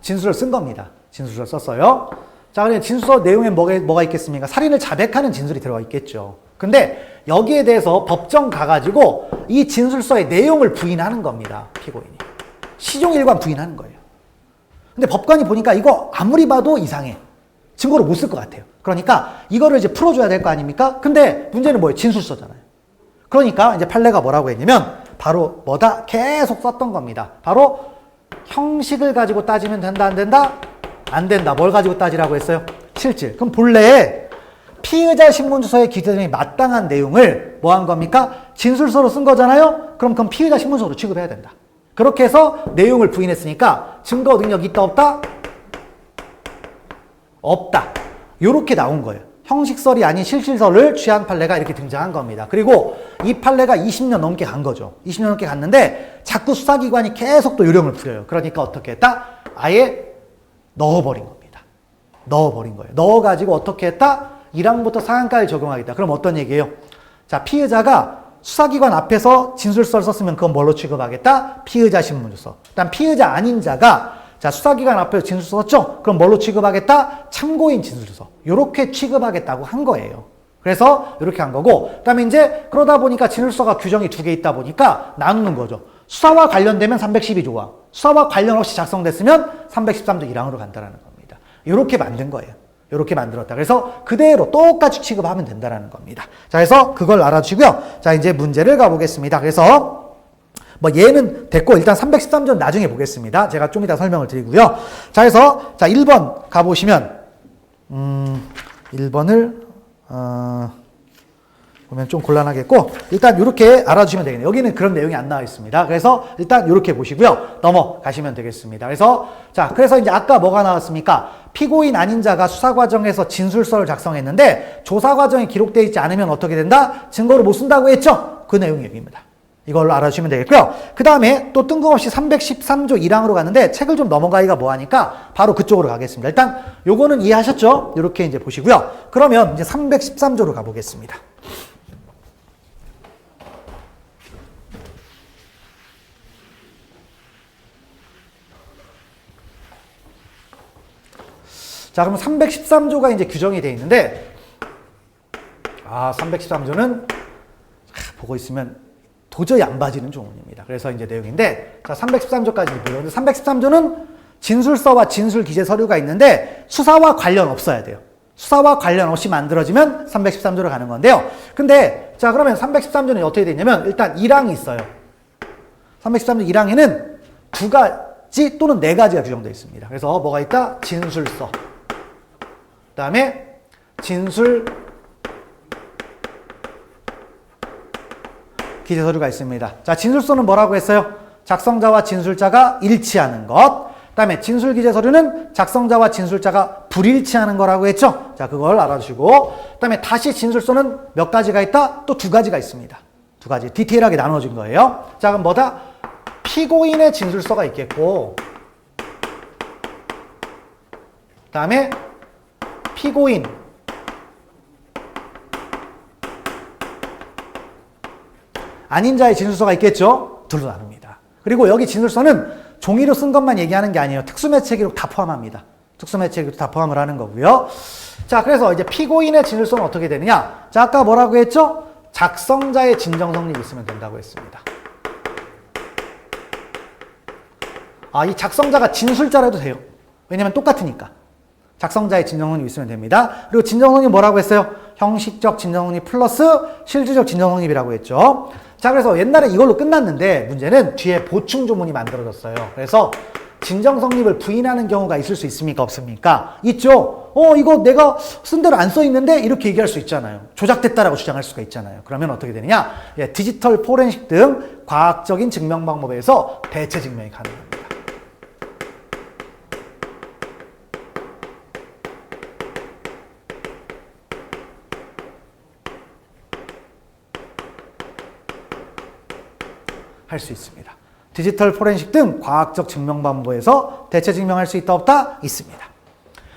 Speaker 1: 진술을 쓴 겁니다. 진술을 썼어요. 자, 그럼 진술서 내용에 뭐가 있겠습니까? 살인을 자백하는 진술이 들어가 있겠죠. 근데 여기에 대해서 법정 가가지고 이 진술서의 내용을 부인하는 겁니다. 피고인이. 시종일관 부인하는 거예요. 근데 법관이 보니까 이거 아무리 봐도 이상해. 증거로 못 쓸 것 같아요. 그러니까 이거를 이제 풀어줘야 될 거 아닙니까? 근데 문제는 뭐예요? 진술서잖아요. 그러니까 이제 판례가 뭐라고 했냐면 바로 뭐다? 계속 썼던 겁니다. 바로 형식을 가지고 따지면 된다, 안 된다? 안 된다. 뭘 가지고 따지라고 했어요? 실질. 그럼 본래에 피의자 신문서에 기재된 마땅한 내용을 뭐 한 겁니까? 진술서로 쓴 거잖아요? 그럼 피의자 신문서로 취급해야 된다. 그렇게 해서 내용을 부인했으니까 증거 능력 있다, 없다? 없다. 요렇게 나온 거예요. 형식설이 아닌 실질설을 취한 판례가 이렇게 등장한 겁니다. 그리고 이 판례가 20년 넘게 간 거죠. 20년 넘게 갔는데 자꾸 수사기관이 계속 또 요령을 부려요. 그러니까 어떻게 했다? 아예 넣어버린 겁니다. 넣어버린 거예요. 넣어가지고 어떻게 했다? 1항부터 4항까지 적용하겠다. 그럼 어떤 얘기예요? 자, 피의자가 수사기관 앞에서 진술서를 썼으면 그건 뭘로 취급하겠다? 피의자 신문서. 일단 피의자 아닌 자가 자, 수사기관 앞에서 진술서 썼죠? 그럼 뭘로 취급하겠다? 참고인 진술서. 요렇게 취급하겠다고 한 거예요. 그래서 이렇게 한 거고, 그 다음에 이제 그러다 보니까 진술서가 규정이 2개 있다 보니까 나누는 거죠. 수사와 관련되면 312조항, 수사와 관련 없이 작성됐으면 313조 1항으로 간다는 겁니다. 요렇게 만든 거예요. 요렇게 만들었다. 그래서 그대로 똑같이 취급하면 된다는 겁니다. 자, 그래서 그걸 알아주시고요. 자, 이제 문제를 가보겠습니다. 그래서 뭐 얘는 됐고 일단 313조는 나중에 보겠습니다. 제가 좀 이따 설명을 드리고요. 자, 그래서 자 1번 가보시면 1번을 보면 좀 곤란하겠고 일단 이렇게 알아주시면 되겠네요. 여기는 그런 내용이 안 나와 있습니다. 그래서 일단 이렇게 보시고요. 넘어가시면 되겠습니다. 그래서 자, 그래서 이제 아까 뭐가 나왔습니까? 피고인 아닌 자가 수사 과정에서 진술서를 작성했는데 조사 과정에 기록되어 있지 않으면 어떻게 된다? 증거를 못 쓴다고 했죠? 그 내용 얘기입니다. 이걸로 알아주시면 되겠고요. 그 다음에 또 뜬금없이 313조 1항으로 갔는데 책을 좀 넘어가기가 뭐하니까 바로 그쪽으로 가겠습니다. 일단 요거는 이해하셨죠? 이렇게 이제 보시고요. 그러면 이제 313조로 가보겠습니다. 자, 그럼 313조가 이제 규정이 되어 있는데 313조는 보고 있으면 도저히 안 봐지는 조문입니다. 그래서 이제 내용인데, 자, 313조까지 보여요. 근데 313조는 진술서와 진술 기재 서류가 있는데 수사와 관련 없어야 돼요. 수사와 관련 없이 만들어지면 313조로 가는 건데요. 근데, 자, 그러면 313조는 어떻게 되냐면, 일단 1항이 있어요. 313조 1항에는 2가지 또는 4가지가 규정되어 있습니다. 그래서 뭐가 있다? 진술서. 그 다음에 진술 기재 서류가 있습니다. 자, 진술서는 뭐라고 했어요? 작성자와 진술자가 일치하는 것. 그 다음에 진술 기재 서류는 작성자와 진술자가 불일치하는 거라고 했죠? 자, 그걸 알아주시고. 그 다음에 다시 진술서는 몇 가지가 있다? 또 2가지가 있습니다. 2가지. 디테일하게 나눠진 거예요. 자, 그럼 뭐다? 피고인의 진술서가 있겠고, 그 다음에 피고인, 아닌 자의 진술서가 있겠죠? 둘로 나눕니다. 그리고 여기 진술서는 종이로 쓴 것만 얘기하는 게 아니에요. 특수매체 기록 다 포함합니다. 특수매체 기록 다 포함을 하는 거고요. 자, 그래서 이제 피고인의 진술서는 어떻게 되느냐? 자, 아까 뭐라고 했죠? 작성자의 진정 성립이 있으면 된다고 했습니다. 이 작성자가 진술자라도 돼요. 왜냐면 똑같으니까. 작성자의 진정 성립이 있으면 됩니다. 그리고 진정 성립 뭐라고 했어요? 형식적 진정 성립 플러스 실질적 진정 성립이라고 했죠. 자, 그래서 옛날에 이걸로 끝났는데 문제는 뒤에 보충 조문이 만들어졌어요. 그래서 진정 성립을 부인하는 경우가 있을 수 있습니까? 없습니까? 있죠. 이거 내가 쓴 대로 안 써 있는데 이렇게 얘기할 수 있잖아요. 조작됐다라고 주장할 수가 있잖아요. 그러면 어떻게 되느냐? 디지털 포렌식 등 과학적인 증명 방법에서 대체 증명이 가능합니다. 할 수 있습니다. 디지털 포렌식 등 과학적 증명 방법에서 대체 증명할 수 있다 없다? 있습니다.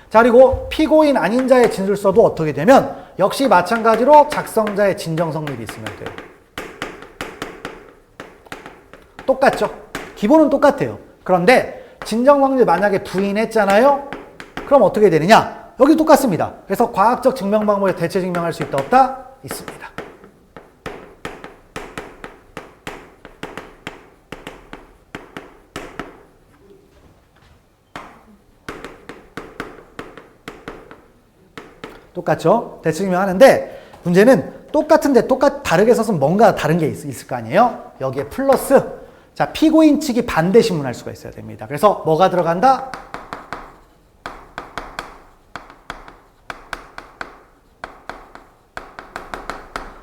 Speaker 1: 자, 그리고 피고인 아닌 자의 진술서도 어떻게 되면 역시 마찬가지로 작성자의 진정 성립이 있으면 돼요. 똑같죠? 기본은 똑같아요. 그런데 진정 성립 만약에 부인했잖아요? 그럼 어떻게 되느냐? 여기 똑같습니다. 그래서 과학적 증명 방법에 대체 증명할 수 있다 없다? 있습니다. 똑같죠? 대체 증명하는데 문제는 똑같은데 다르게 썼으면 뭔가 다른 게 있을 거 아니에요? 여기에 플러스 자 피고인 측이 반대 신문할 수가 있어야 됩니다. 그래서 뭐가 들어간다?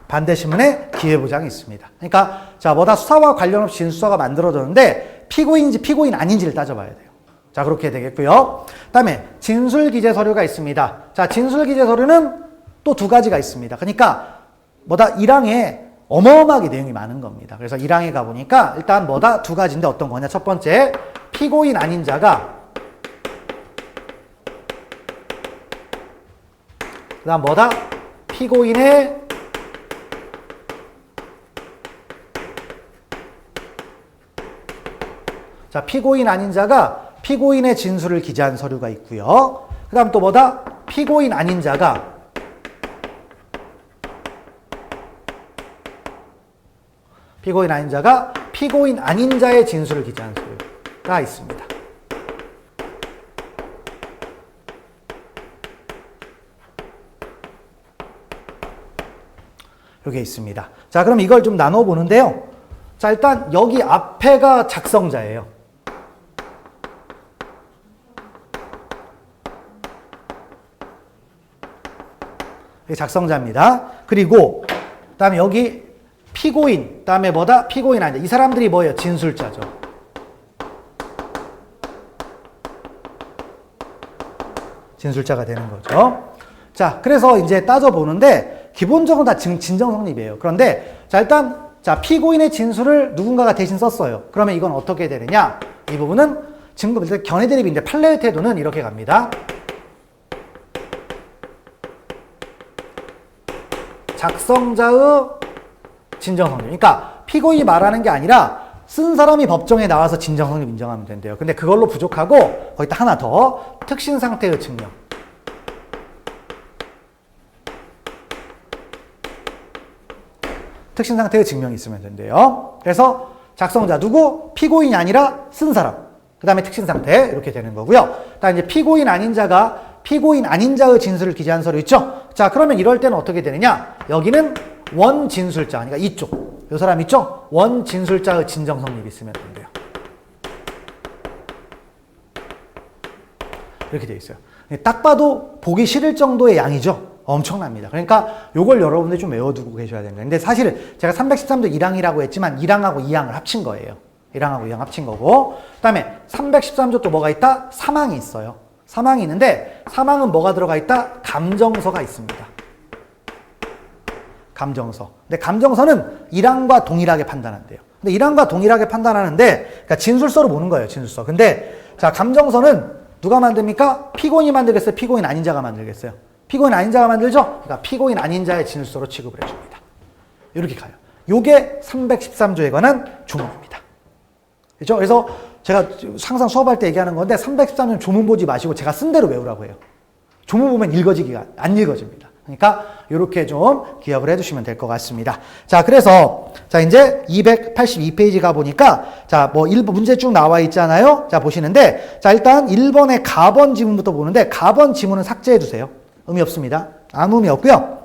Speaker 1: 반대 신문에 기회보장이 있습니다. 그러니까 자 뭐다 수사와 관련 없이 진술서가 만들어졌는데 피고인인지 피고인 아닌지를 따져봐야 돼요. 자 그렇게 되겠고요. 그다음에 진술기재 서류가 있습니다. 자 진술기재 서류는 또 두 가지가 있습니다. 그러니까 뭐다 1항에 어마어마하게 내용이 많은 겁니다. 그래서 1항에 가보니까 일단 뭐다 두 가지인데 어떤 거냐. 첫 번째 피고인 아닌 자가 그다음 뭐다 피고인의 자 피고인 아닌 자가 피고인의 진술을 기재한 서류가 있고요. 그 다음 또 뭐다? 피고인 아닌 자가 피고인 아닌 자의 진술을 기재한 서류가 있습니다. 이게 있습니다. 자 그럼 이걸 좀 나눠 보는데요. 자 일단 여기 앞에가 작성자예요. 이게 작성자입니다. 그리고 그다음에 여기 피고인, 그다음에 뭐다? 피고인 아니야. 이 사람들이 뭐예요? 진술자죠. 진술자가 되는 거죠. 자, 그래서 이제 따져보는데 기본적으로 다 진정 성립이에요. 그런데 자 일단 자 피고인의 진술을 누군가가 대신 썼어요. 그러면 이건 어떻게 되느냐? 이 부분은 증거 견해 대립인데 판례의 태도는 이렇게 갑니다. 작성자의 진정성립. 그러니까 피고인이 말하는 게 아니라 쓴 사람이 법정에 나와서 진정성립 인정하면 된대요. 근데 그걸로 부족하고 거기다 하나 더 특신 상태의 증명. 특신 상태의 증명이 있으면 된대요. 그래서 작성자 누구? 피고인이 아니라 쓴 사람. 그 다음에 특신 상태 이렇게 되는 거고요. 그다음 이제 피고인 아닌 자가 피고인 아닌 자의 진술을 기재한 서류 있죠? 자, 그러면 이럴 때는 어떻게 되느냐? 여기는 원 진술자, 그러니까 이쪽. 이 사람 있죠? 원 진술자의 진정 성립이 있으면 된대요. 이렇게 돼 있어요. 딱 봐도 보기 싫을 정도의 양이죠? 엄청납니다. 그러니까 요걸 여러분들이 좀 외워두고 계셔야 됩니다. 근데 사실 제가 313조 1항이라고 했지만 1항하고 2항을 합친 거예요. 1항하고 2항 합친 거고. 그 다음에 313조 또 뭐가 있다? 사망이 있어요. 사망이 있는데 사망은 뭐가 들어가 있다? 감정서가 있습니다. 감정서. 근데 감정서는 1항과 동일하게 판단한대요. 근데 1항과 동일하게 판단하는데 그러니까 진술서로 보는 거예요. 진술서. 근데 자 감정서는 누가 만듭니까? 피고인이 만들겠어요? 피고인 아닌 자가 만들겠어요? 피고인 아닌 자가 만들죠? 그러니까 피고인 아닌 자의 진술서로 취급을 해줍니다. 이렇게 가요. 요게 313조에 관한 조문입니다. 그렇죠? 그래서 제가 항상 수업할 때 얘기하는 건데 313조 조문 보지 마시고 제가 쓴 대로 외우라고 해요. 조문 보면 읽어지기가 안 읽어집니다. 그러니까 이렇게 좀 기억을 해두시면 될 것 같습니다. 자, 그래서 자 이제 282페이지 가 보니까 자 뭐 1번 문제 쭉 나와 있잖아요. 자 보시는데 자 일단 1번의 가번 지문부터 보는데 가번 지문은 삭제해 두세요. 의미 없습니다. 아무 의미 없고요.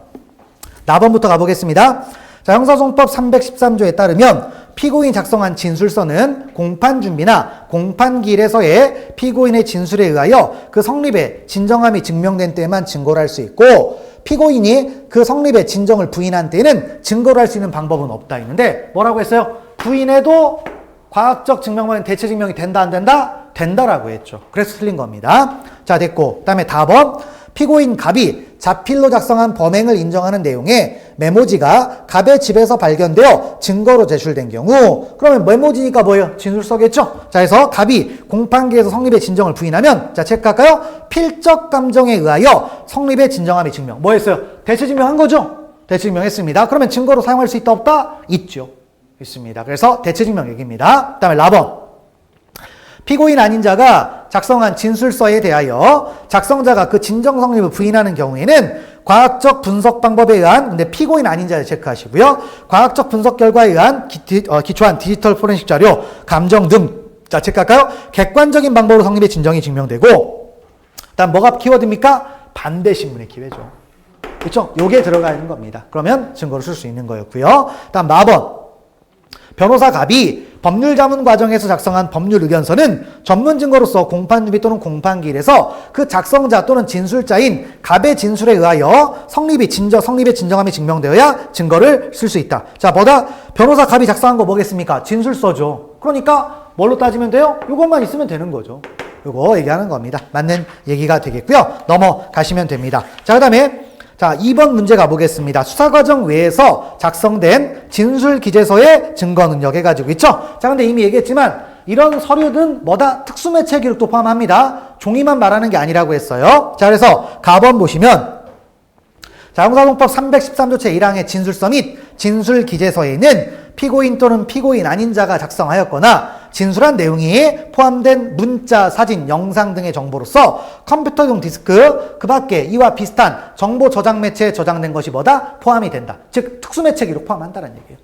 Speaker 1: 나번부터 가보겠습니다. 자, 형사소송법 313조에 따르면 피고인이 작성한 진술서는 공판 준비나 공판 기일에서의 피고인의 진술에 의하여 그 성립의 진정함이 증명된 때에만 증거를 할 수 있고 피고인이 그 성립의 진정을 부인한 때에는 증거를 할 수 있는 방법은 없다 했는데 뭐라고 했어요? 부인해도 과학적 증명만 대체 증명이 된다 안 된다? 된다라고 했죠. 그래서 틀린 겁니다. 자, 됐고 그다음에 다번 피고인 갑이 자필로 작성한 범행을 인정하는 내용의 메모지가 갑의 집에서 발견되어 증거로 제출된 경우 그러면 메모지니까 뭐예요? 진술서겠죠? 자, 그래서 갑이 공판기에서 성립의 진정을 부인하면 자, 체크할까요? 필적 감정에 의하여 성립의 진정함이 증명. 뭐 했어요? 대체 증명한 거죠? 대체 증명했습니다. 그러면 증거로 사용할 수 있다 없다? 있죠. 있습니다. 그래서 대체 증명 얘기입니다. 그 다음에 라번. 피고인 아닌 자가 작성한 진술서에 대하여 작성자가 그 진정 성립을 부인하는 경우에는 과학적 분석 방법에 의한 근데 피고인 아닌 자를 체크하시고요. 과학적 분석 결과에 의한 기초한 디지털 포렌식 자료, 감정 등 자 체크할까요? 객관적인 방법으로 성립의 진정이 증명되고 그다음 뭐가 키워드입니까? 반대 신문의 기회죠. 그렇죠? 요게 들어가 있는 겁니다. 그러면 증거로 쓸 수 있는 거였고요. 다음 4번. 변호사 갑이 법률 자문 과정에서 작성한 법률 의견서는 전문 증거로서 공판유비 또는 공판기일에서 그 작성자 또는 진술자인 갑의 진술에 의하여 성립의 진정함이 증명되어야 증거를 쓸 수 있다. 자, 뭐다? 변호사 갑이 작성한 거 뭐겠습니까? 진술서죠. 그러니까 뭘로 따지면 돼요? 이것만 있으면 되는 거죠. 요거 얘기하는 겁니다. 맞는 얘기가 되겠고요. 넘어가시면 됩니다. 자, 그 다음에 자, 2번 문제 가보겠습니다. 수사과정 외에서 작성된 진술기재서의 증거 능력 해가지고 있죠? 자, 근데 이미 얘기했지만 이런 서류는 뭐다? 특수매체 기록도 포함합니다. 종이만 말하는 게 아니라고 했어요. 자, 그래서 가번 보시면 자, 형사공법 313조 제1항의 진술서 및 진술기재서에는 피고인 또는 피고인 아닌 자가 작성하였거나 진술한 내용이 포함된 문자, 사진, 영상 등의 정보로서 컴퓨터용 디스크 그 밖에 이와 비슷한 정보 저장 매체에 저장된 것이 뭐다? 포함이 된다. 즉 특수매체 기록 포함한다는 얘기예요.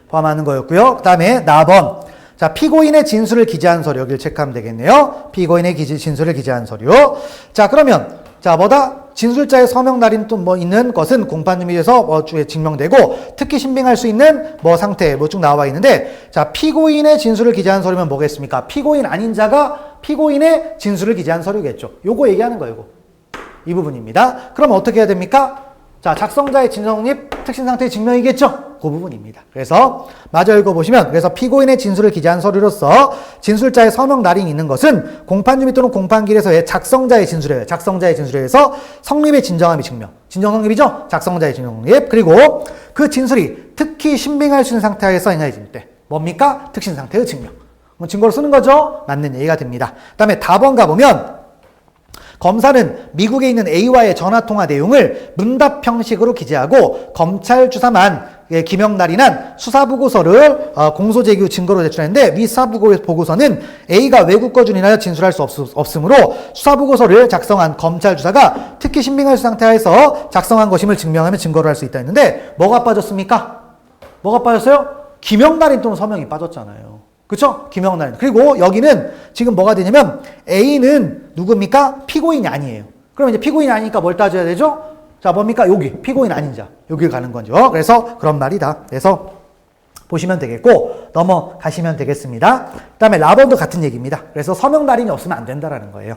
Speaker 1: 포함하는 거였고요. 그 다음에 4번. 자, 피고인의 진술을 기재한 서류. 여기를 체크하면 되겠네요. 피고인의 진술을 기재한 서류. 자, 그러면, 자, 뭐다? 진술자의 서명 날인 또 뭐 있는 것은 공판유비에서 증명되고, 특히 신빙할 수 있는 뭐 상태, 뭐 쭉 나와 있는데, 자, 피고인의 진술을 기재한 서류면 뭐겠습니까? 피고인 아닌 자가 피고인의 진술을 기재한 서류겠죠. 요거 얘기하는 거예요, 요거. 이 부분입니다. 그럼 어떻게 해야 됩니까? 자, 작성자의 진성립, 특신상태의 증명이겠죠? 그 부분입니다. 그래서 마저 읽어보시면 그래서 피고인의 진술을 기재한 서류로서 진술자의 서명 날인이 있는 것은 공판유비 또는 공판기일에서의 작성자의 진술에 의해서 성립의 진정함이 증명. 진정성립이죠? 작성자의 진정성립. 그리고 그 진술이 특히 신빙할 수 있는 상태에서 행해질 때 뭡니까? 특신상태의 증명. 증거로 쓰는 거죠? 맞는 얘기가 됩니다. 그 다음에 답번 가보면 검사는 미국에 있는 A와의 전화통화 내용을 문답 형식으로 기재하고 검찰 주사만 기명날인한 수사보고서를 공소제기 증거로 제출했는데 위 수사보고서는 A가 외국 거주를 인하여 진술할 수 없으므로 수사보고서를 작성한 검찰 주사가 특히 신빙할 상태에서 작성한 것임을 증명하면 증거를 할 수 있다 했는데 뭐가 빠졌습니까? 뭐가 빠졌어요? 기명날인 또는 서명이 빠졌잖아요. 그쵸? 기명날인. 그리고 여기는 지금 뭐가 되냐면 A는 누굽니까? 피고인이 아니에요. 그럼 이제 피고인이 아니니까 뭘 따져야 되죠? 자, 뭡니까? 여기 피고인 아닌 자. 여길 가는 거죠. 그래서 그런 말이다. 그래서 보시면 되겠고 넘어가시면 되겠습니다. 그 다음에 라번도 같은 얘기입니다. 그래서 서명 날인이 없으면 안 된다라는 거예요.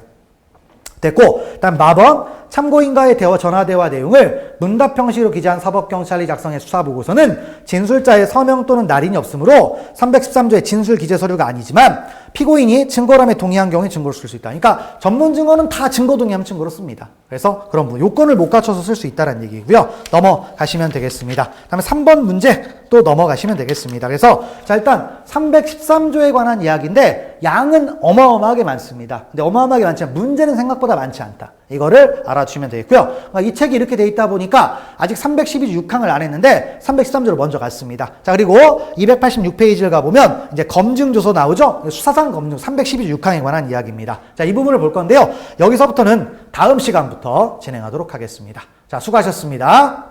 Speaker 1: 됐고, 다음 마번 참고인과의 전화대화 내용을 문답 형식으로 기재한 사법경찰이 작성의 수사보고서는 진술자의 서명 또는 날인이 없으므로 313조의 진술 기재 서류가 아니지만 피고인이 증거람에 동의한 경우에 증거로 쓸 수 있다. 그러니까 전문 증거는 다 증거 동의하면 증거로 씁니다. 그래서 그런 부분, 요건을 못 갖춰서 쓸 수 있다는 얘기고요. 넘어가시면 되겠습니다. 다음에 3번 문제 또 넘어가시면 되겠습니다. 그래서 자, 일단 313조에 관한 이야기인데 양은 어마어마하게 많습니다. 근데 어마어마하게 많지만 문제는 생각보다 많지 않다. 이거를 알아주시면 되겠고요. 이 책이 이렇게 돼 있다 보니까 아직 312조 6항을 안 했는데 313조로 먼저 갔습니다. 자, 그리고 286페이지를 가보면 이제 검증조서 나오죠? 수사상 검증 312조 6항에 관한 이야기입니다. 자, 이 부분을 볼 건데요. 여기서부터는 다음 시간부터 진행하도록 하겠습니다. 자, 수고하셨습니다.